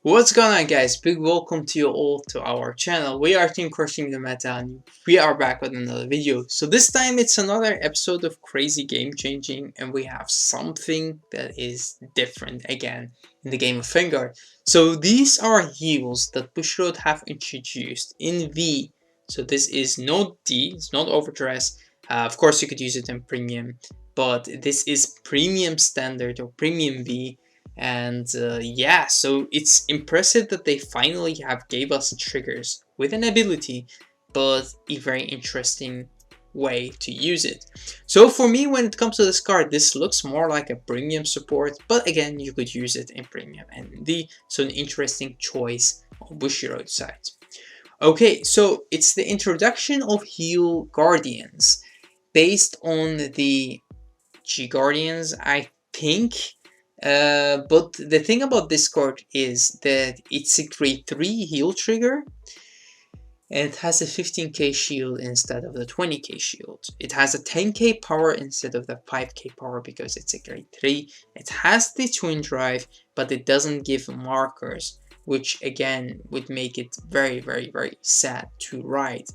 What's going on, guys? Big welcome to you all to our channel. We are Team Crushing the Meta and we are back with another video. So this time it's another episode of Crazy Game Changing, and we have something that is different again in the game of Vanguard. So these are heals that Bushiroad have introduced in V. So this is not D, it's not Overdress. Of course you could use it in Premium, but this is Premium Standard or Premium V. And yeah, so it's impressive that they finally have gave us triggers with an ability, but a very interesting way to use it. So for me, when it comes to this card, this looks more like a premium support, but again, you could use it in premium and D, so an interesting choice on Bushiroad side. Okay, so it's the introduction of Heal Guardians based on the G Guardians, I think. But the thing about this card is that it's a grade 3 heal trigger, and it has a 15k shield instead of the 20k shield. It has a 10k power instead of the 5k power because it's a grade 3. It has the twin drive, but it doesn't give markers, which again would make it very, very, very sad to ride.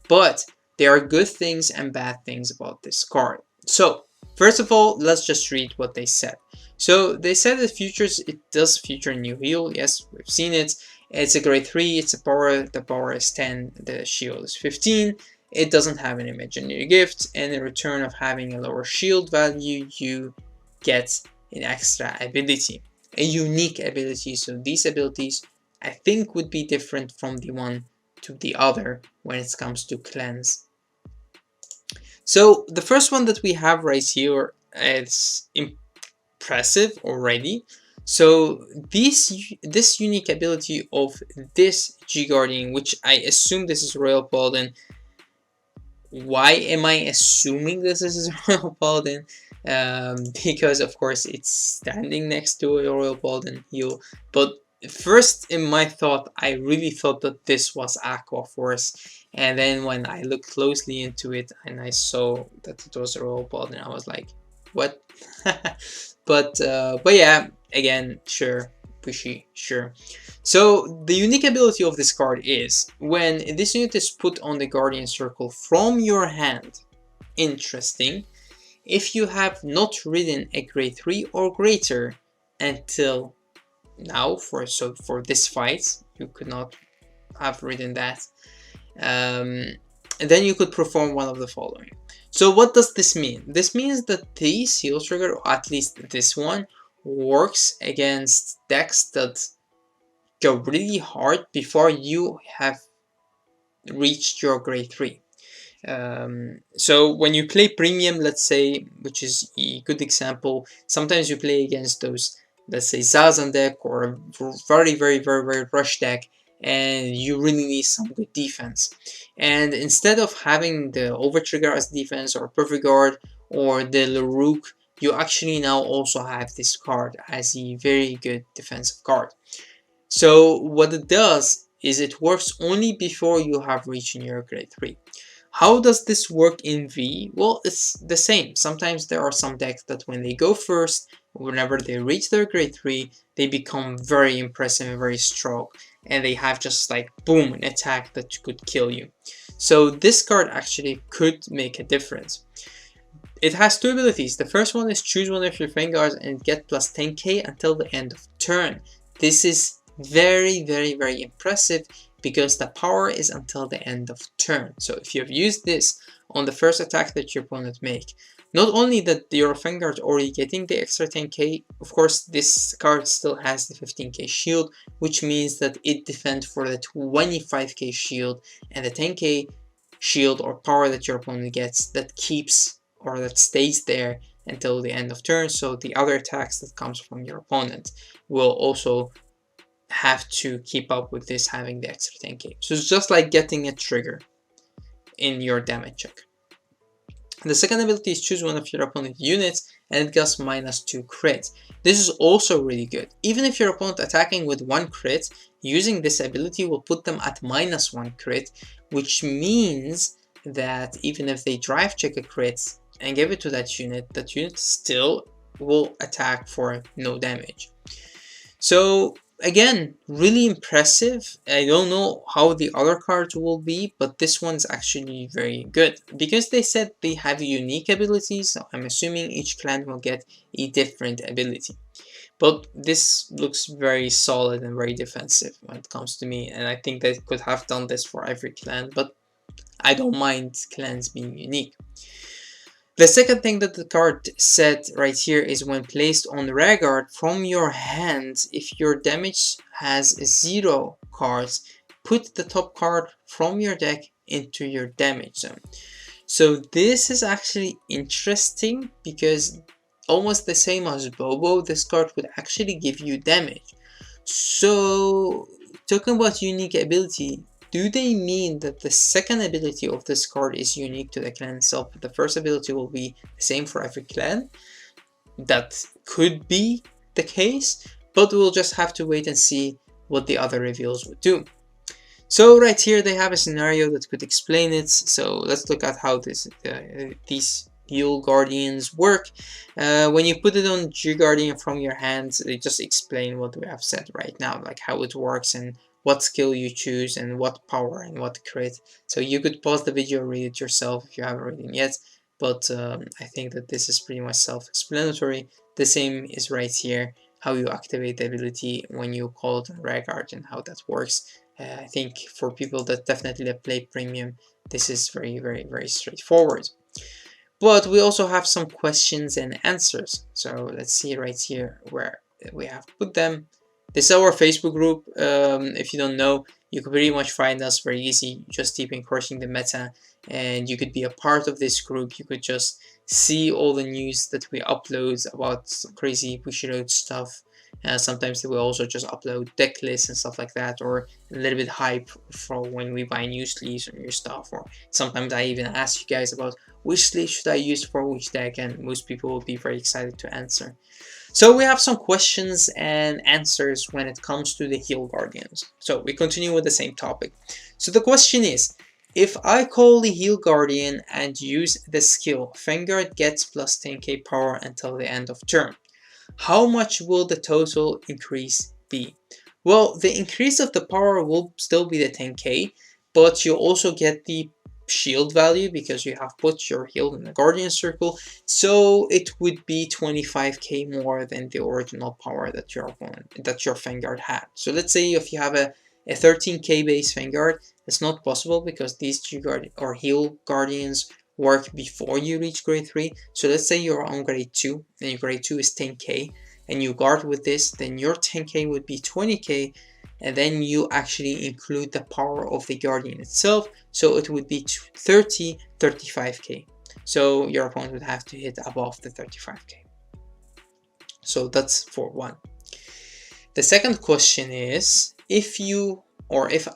But there are good things and bad things about this card. So first of all, let's just read what they said. So they said that it does feature new heal. Yes, we've seen it. It's a grade 3, it's a power, the power is 10, the shield is 15. It doesn't have an imaginary gift, and in return of having a lower shield value, you get an extra ability, a unique ability. So these abilities, I think, would be different from the one to the other when it comes to cleanse. So the first one that we have right here is impressive already. So this unique ability of this G Guardian, which I assume this is Royal Paladin. Why am I assuming this is Royal Paladin? Because of course it's standing next to a Royal Paladin heal. But first in my thought, I really thought that this was Aqua Force. And then when I looked closely into it and I saw that it was a Royal Paladin, I was like, what? But yeah, again, sure, pushy, sure. So the unique ability of this card is when this unit is put on the Guardian Circle from your hand. Interesting. If you have not ridden a grade 3 or greater until now, for this fight, you could not have ridden that. And then you could perform one of the following. So what does this mean? This means that this heal trigger, or at least this one, works against decks that go really hard before you have reached your grade 3. So when you play premium, let's say, which is a good example, sometimes you play against those, let's say, Zazan deck or a very, very, very, very rush deck, and you really need some good defense. And instead of having the Overtrigger as defense or Perfect Guard or the Lerouk, you actually now also have this card as a very good defensive card. So what it does is it works only before you have reached your grade 3. How does this work in V? Well, it's the same. Sometimes there are some decks that when they go first, whenever they reach their grade 3, they become very impressive and very strong. And they have just like, boom, an attack that could kill you. So this card actually could make a difference. It has two abilities. The first one is choose one of your Vanguards and get plus 10k until the end of turn. This is very, very, very impressive because the power is until the end of turn. So if you have used this on the first attack that your opponent make, not only that your Vanguard already getting the extra 10k, of course this card still has the 15k shield, which means that it defends for the 25k shield and the 10k shield or power that your opponent gets that keeps or that stays there until the end of turn. So the other attacks that comes from your opponent will also have to keep up with this having the extra 10k. So it's just like getting a trigger in your damage check. The second ability is choose one of your opponent's units and it gets -2 crit. This is also really good. Even if your opponent attacking with 1 crit, using this ability will put them at -1 crit, which means that even if they drive check a crit and give it to that unit still will attack for no damage. So again, really impressive. I don't know how the other cards will be, but this one's actually very good. Because they said they have unique abilities, so I'm assuming each clan will get a different ability. But this looks very solid and very defensive when it comes to me, and I think they could have done this for every clan, but I don't mind clans being unique. The second thing that the card said right here is when placed on Ragard from your hand, if your damage has 0 cards, put the top card from your deck into your damage zone. So this is actually interesting because almost the same as Bobo, this card would actually give you damage. So talking about unique ability, do they mean that the second ability of this card is unique to the clan itself, but the first ability will be the same for every clan? That could be the case, but we'll just have to wait and see what the other reveals would do. So right here they have a scenario that could explain it. So let's look at how these Heal Guardians work. When you put it on G Guardian from your hands, they just explain what we have said right now, like how it works and what skill you choose and what power and what crit. So you could pause the video and read it yourself if you haven't read it yet, but I think that this is pretty much self-explanatory. The same is right here, how you activate the ability when you call it on Ragard and how that works. I think for people that definitely play premium, this is very straightforward. But we also have some questions and answers. So let's see right here where we have put them. This is our Facebook group. If you don't know, you can pretty much find us very easy. Just type in Crushing the Meta and you could be a part of this group. You could just see all the news that we upload about some crazy Bushiroad stuff. Sometimes we also just upload deck lists and stuff like that, or a little bit hype for when we buy new sleeves or new stuff. Or sometimes I even ask you guys about which sleeve should I use for which deck, and most people will be very excited to answer. So we have some questions and answers when it comes to the Heal Guardians. So we continue with the same topic. So the question is, if I call the Heal Guardian and use the skill, Vanguard gets plus 10k power until the end of turn. How much will the total increase be? Well, the increase of the power will still be the 10k, but you also get the shield value because you have put your heal in the Guardian Circle, so it would be 25k more than the original power that your Vanguard had. So let's say if you have a 13k base Vanguard, it's not possible because these G Guard or Heal Guardians work before you reach grade 3. So let's say you're on grade 2 and your grade 2 is 10k and you guard with this, then your 10k would be 20k, and then you actually include the power of the Guardian itself, so it would be 35k. So your opponent would have to hit above the 35k. So that's for one. The second question is, if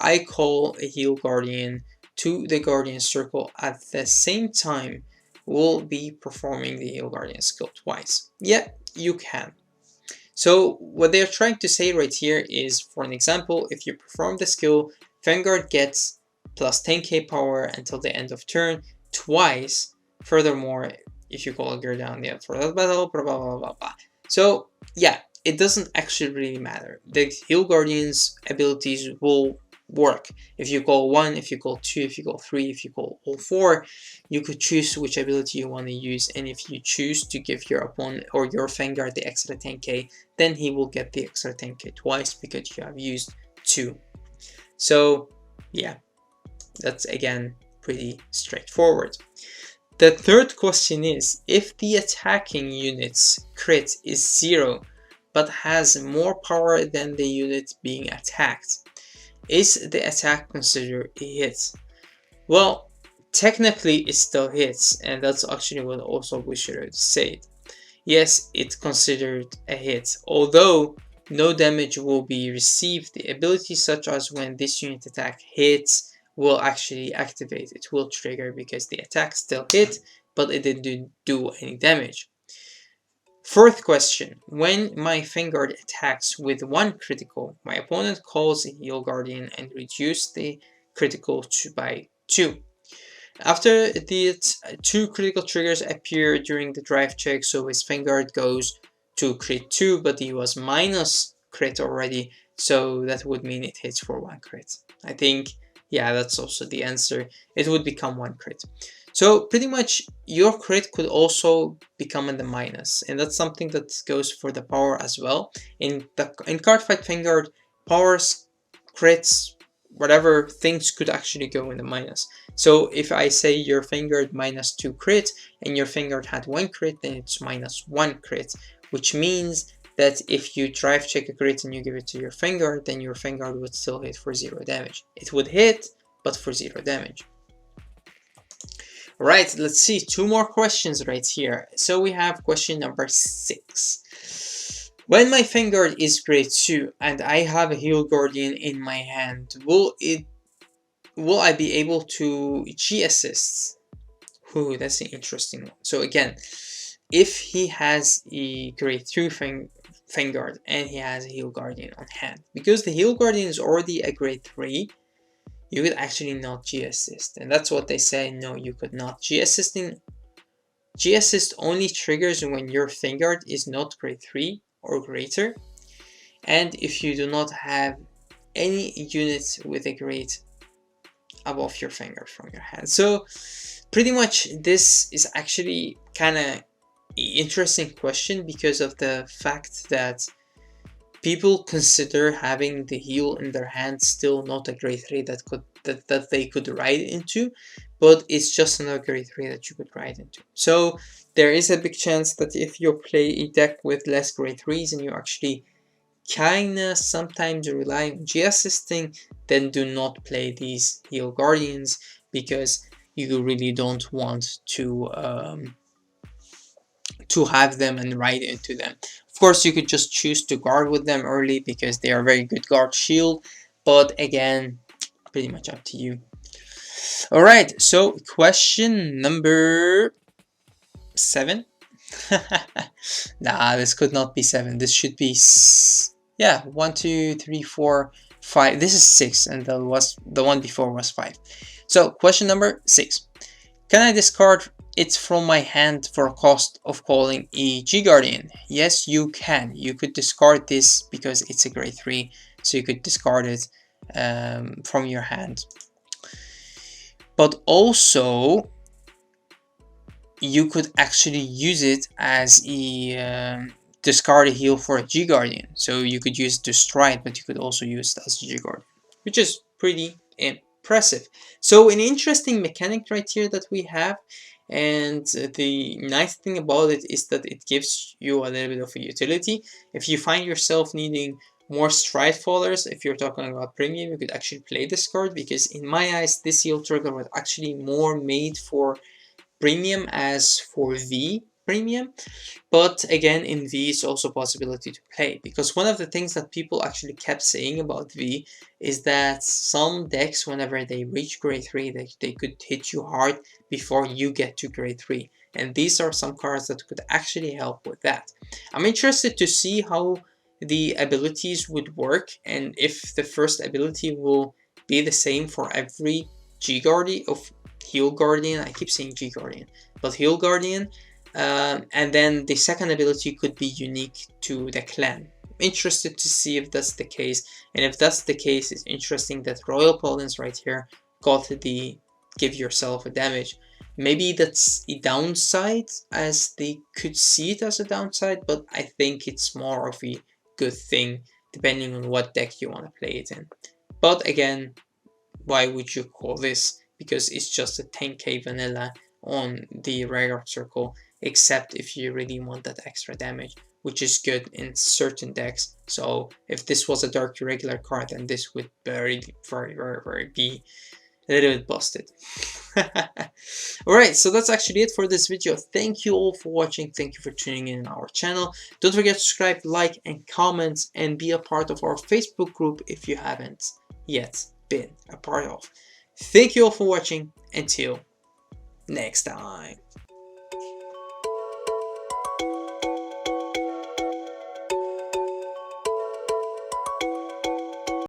I call a Heal Guardian to the Guardian Circle at the same time, will be performing the Heal Guardian skill twice. Yeah, you can. So what they're trying to say right here is, for an example, if you perform the skill, Vanguard gets plus 10k power until the end of turn twice. Furthermore, if you call a girl down the for that battle, blah blah blah blah blah. So yeah, it doesn't actually really matter. The Heal Guardian's abilities will work. If you call 1, if you call 2, if you call 3, if you call all 4, you could choose which ability you want to use, and if you choose to give your opponent or your Vanguard the extra 10k, then he will get the extra 10k twice because you have used 2. So yeah, that's again pretty straightforward. The third question is, if the attacking unit's crit is 0 but has more power than the unit being attacked, is the attack considered a hit? Well, technically it still hits, and that's actually what also we should have said. Yes, it's considered a hit, although no damage will be received. The ability such as when this unit attack hits will actually activate. It will trigger because the attack still hit, but it didn't do any damage. Fourth question, when my Vanguard attacks with 1 critical, my opponent calls a Heal Guardian and reduces the critical by 2. After the 2 critical triggers appear during the drive check, so his Vanguard goes to crit 2, but he was minus crit already, so that would mean it hits for 1 crit. I think, yeah, that's also the answer. It would become 1 crit. So pretty much your crit could also become in the minus, and that's something that goes for the power as well. In Cardfight Vanguard, powers, crits, whatever things could actually go in the minus. So if I say your Vanguard -2 crit and your Vanguard had 1 crit, then it's -1 crit, which means that if you drive check a crit and you give it to your Vanguard, then your Vanguard would still hit for 0 damage. It would hit, but for 0 damage. Alright, let's see, 2 more questions right here. So we have question number 6. When my Vanguard is grade 2 and I have a Heal Guardian in my hand, will I be able to G-assist? Ooh, that's an interesting one. So again, if he has a grade 2 Vanguard and he has a Heal Guardian on hand, because the Heal Guardian is already a grade 3, you could actually not G-assist. And that's what they say, no, you could not. G-assist only triggers when your Vanguard is not grade 3 or greater, and if you do not have any units with a grade above your Vanguard from your hand. So pretty much this is actually kind of interesting question because of the fact that people consider having the heal in their hand still not a grade 3 that they could ride into, but it's just another grade 3 that you could ride into. So there is a big chance that if you play a deck with less grade 3s and you actually kinda sometimes rely on G-assisting, then do not play these Heal Guardians because you really don't want to have them and ride into them. Of course, you could just choose to guard with them early because they are very good guard shield, but again, pretty much up to you. Alright, so question number 7. Nah, this could not be 7. This should be, yeah, 1, 2, 3, 4, 5. This is 6, and the one before was 5. So question number 6. Can I discard it from my hand for a cost of calling a G-Guardian? Yes, you can. You could discard this because it's a grade 3, so you could discard it from your hand. But also, you could actually use it as a discard a heal for a G-Guardian. So you could use it to stride, but you could also use it as a G-Guardian, which is pretty impressive. So an interesting mechanic right here that we have, and the nice thing about it is that it gives you a little bit of a utility. If you find yourself needing more stride fallers, if you're talking about premium, you could actually play this card, because in my eyes this heal trigger was actually more made for premium as for V premium. But again, in V is also a possibility to play, because one of the things that people actually kept saying about V is that some decks, whenever they reach grade 3, they could hit you hard before you get to grade 3, and these are some cards that could actually help with that. I'm interested to see how the abilities would work, and if the first ability will be the same for every G-Guardian of Heal Guardian. I keep saying G-Guardian, but Heal Guardian. And then the second ability could be unique to the clan. I'm interested to see if that's the case, and if that's the case, it's interesting that Royal Paladins right here got the give yourself a damage. Maybe that's a downside, as they could see it as a downside, but I think it's more of a good thing depending on what deck you want to play it in. But again, why would you call this? Because it's just a 10k vanilla on the regular circle, except if you really want that extra damage, which is good in certain decks. So if this was a dark irregular card, then this would very be a little bit busted. Alright, so that's actually it for this video. Thank you all for watching. Thank you for tuning in on our channel. Don't forget to subscribe, like, and comment, and be a part of our Facebook group if you haven't yet been a part of. Thank you all for watching. Until next time.